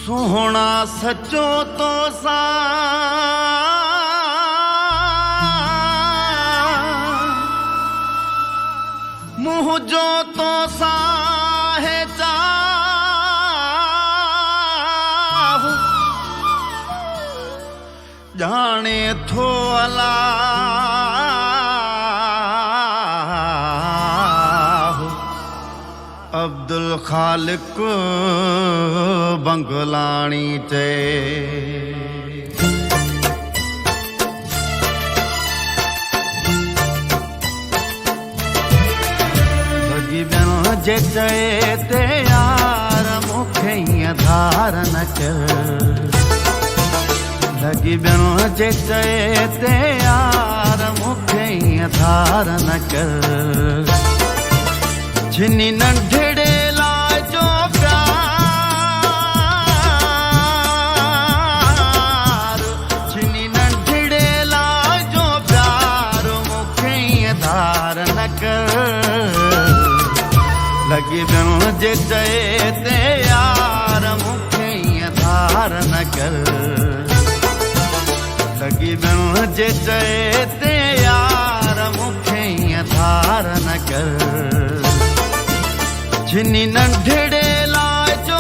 सोहना सचो तो सा मुँह जो तो सा है चाहू जाने थो अला अब्दुल खालिक बंगलानी चे लगी बिन जे चए ते यार मुखे धारण कर लगी बिन जे चए ते यार मुखे धारण कर जिनी नंढड़े लाजो प्यार जिनी नंढड़े लाजो प्यार मुखे धारण कर लगी बिन जे चए ते यार मुखे धारण कर लगी बिन जे चए ते यार मुखे धारण कर जिनी नंढड़े लाजो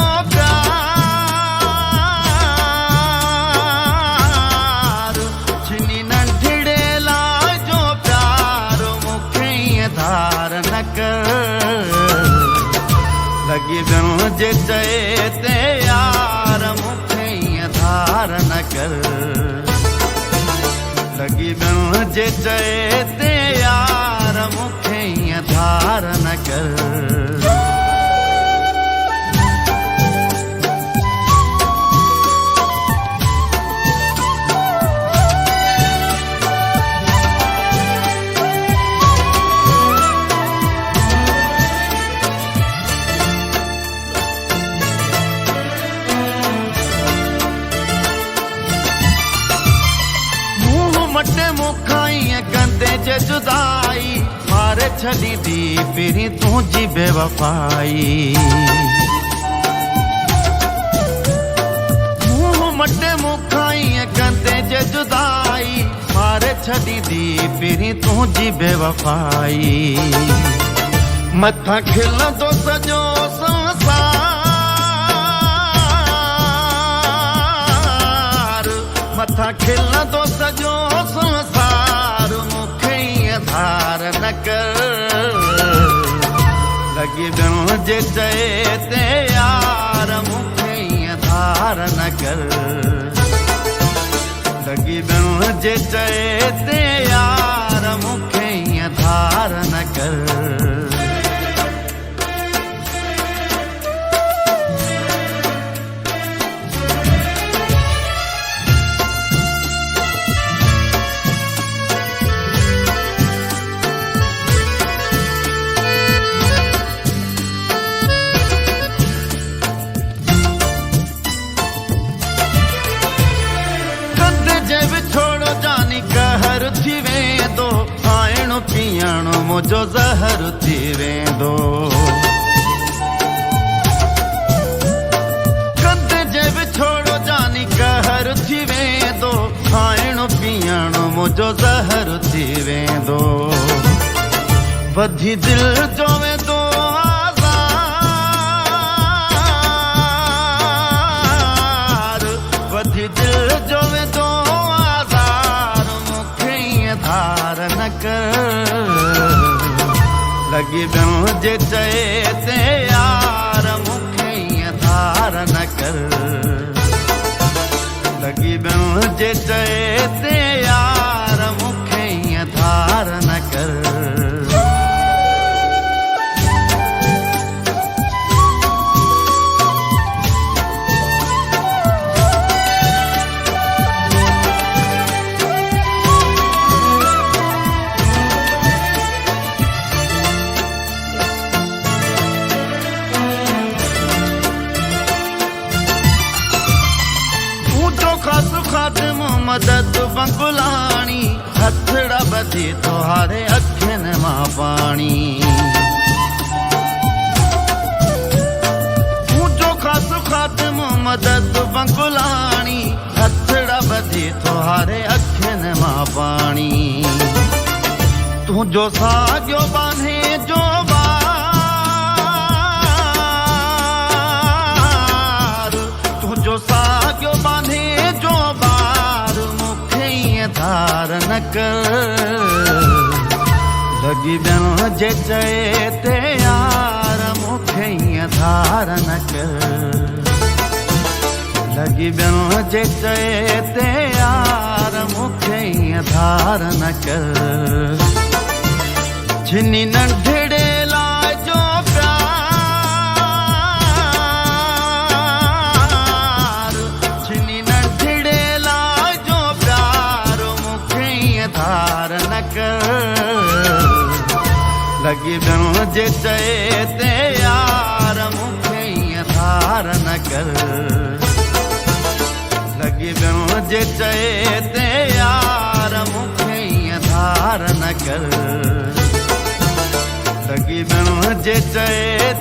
प्यार जिनी नंढड़े लाजो प्यार मुखे धारण कर लगी बिन जे चए ते यार मुखे धारण कर लगी बिन जे चए ते यार मुखे धारण कर मटे मुखाई गंदे जे जुदाई मारे छड़ी दी फिरी तुझी बेवफाई मुँह मटे मुखाई गंदे जे जुदाई मारे छड़ी दी फिरी तुझी बेवफाई मथा खिल दो सजो संसार मथा खिल दो सजो संसार मुखे धारण कर लगी बिन जे चए ते यार मुखे धारण कर लगी बिन जे चए ते यार मुखे धारण कर छोड़ो जानी कहर थी वेंदो खाइणो पीअणो मुझो ज़हर थी वेंदो कंधे जे बि छोड़ो जानी कहर थी वेंदो खाइणो पीअणो मुझो ज़हर थी वेंदो वधी दिल जो वेंदो आज़ार वधी दिल जो वेंदो धारण कर लगी बिन जे चए ते यार मुखे धारण कर लगी बिन जे चए ते यार मुखे धारण कर खातिम मदद बंगुलानी हथड़ा बधी तोहारे अखिन मां पानी ऊंचो खास खातिम मदद पंकुलाणी हथड़ा बधी तुहारे अखिन मां पानी तुझो साॻियो बांधे जो बार तुझो साॻियो बांधे जो बार मूंखे ईअं धार न कर लॻी ॿियनि जे चए ते यार मूंखे ईअं धार न कर लॻी ॿियनि जे चए ते यार मूंखे ईअं धार न कर छिनी नंढड़े लाइ जो प्यार छिनी नंढड़े लाइ जो प्यार मूंखे ईअं धार न कर लॻी ॿियनि जे चए ते यार मूंखे ईअं धार न कर लॻी ॿियनि जे चए ते यार मूंखे ईअं धार न कर लॻी ॿियनि जे चए